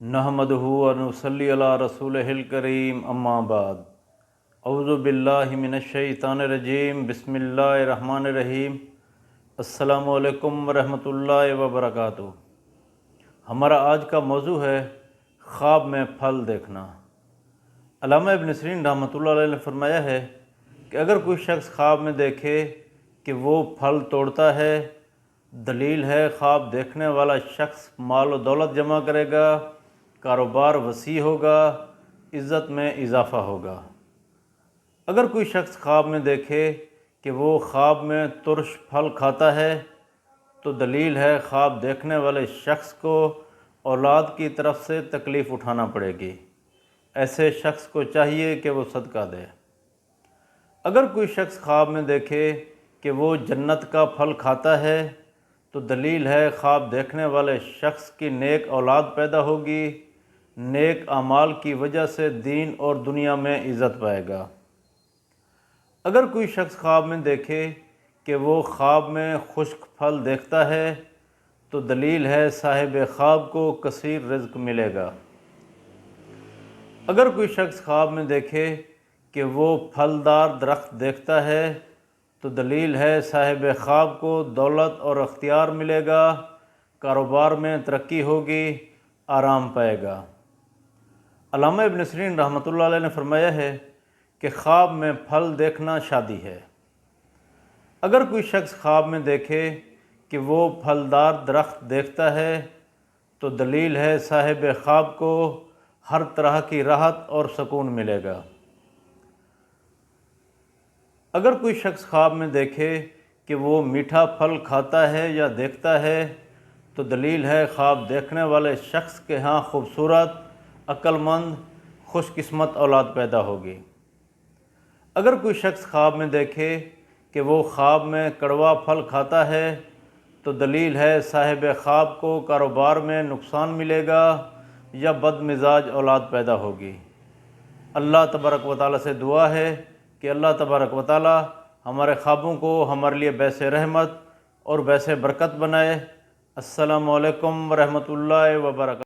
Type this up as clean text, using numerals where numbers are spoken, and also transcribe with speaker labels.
Speaker 1: नहमदहु व नसल्ली अला रसूलिहिल करीम अम्मा बाद अऊज़ु बिल्लाहि मिनश्शैतानिर्रजीम बिस्मिल्लाहिर्रहमानिर्रहीम। अस्सलामु अलैकुम व रहमतुल्लाहि व बरकातुहू। हमारा आज का मौजू है ख्वाब में फल देखना। अल्लामा इब्न सीरीन रहमतुल्लाह अलैह ने फरमाया है कि अगर कोई शख्स ख्वाब में देखे कि वो फल तोड़ता है, दलील है ख्वाब देखने वाला शख्स माल व दौलत जमा करेगा, कारोबार वसी होगा, इज़्ज़त में इजाफ़ा होगा। अगर कोई शख्स ख्वाब में देखे कि वो ख्वाब में तुर्श फल खाता है, तो दलील है ख्वाब देखने वाले शख्स को औलाद की तरफ से तकलीफ़ उठाना पड़ेगी। ऐसे शख्स को चाहिए कि वो सदका दे। अगर कोई शख्स ख्वाब में देखे कि वो जन्नत का फल खाता है, तो दलील है ख्वाब देखने वाले शख्स की नेक औलाद पैदा होगी, नेक अमाल की वजह से दीन और दुनिया में इज़्ज़त पाएगा। अगर कोई शख्स ख्वाब में देखे कि वो ख्वाब में खुश्क फल देखता है, तो दलील है साहिब ख्वाब को कसीर रिज़्क मिलेगा। अगर कोई शख्स ख्वाब में देखे कि वो फलदार दरख्त देखता है, तो दलील है साहिब ख्वाब को दौलत और अख्तियार मिलेगा, कारोबार में तरक्की होगी, आराम पाएगा। अल्लामा इब्न सीरीन रहमतुल्लाह अलैह ने फरमाया है कि ख्वाब में फल देखना शादी है। अगर कोई शख्स ख्वाब में देखे कि वो फलदार दरख्त देखता है, तो दलील है साहिब ख्वाब को हर तरह की राहत और सुकून मिलेगा। अगर कोई शख्स ख्वाब में देखे कि वो मीठा फल खाता है या देखता है, तो दलील है ख्वाब देखने वाले शख्स के यहाँ खूबसूरत, अक्लमंद, खुशकिस्मत औलाद पैदा होगी। अगर कोई शख्स ख्वाब में देखे कि वो ख्वाब में कड़वा फल खाता है, तो दलील है साहिब ख्वाब को कारोबार में नुकसान मिलेगा या बदमिजाज औलाद पैदा होगी। अल्लाह तबारक व तआला से दुआ है कि अल्लाह तबारक व तआला हमारे ख्वाबों को हमारे लिए बैसे रहमत और बैसे बरकत बनाए। अस्सलामु अलैकुम व रहमतुल्लाहि व बरकातुहू।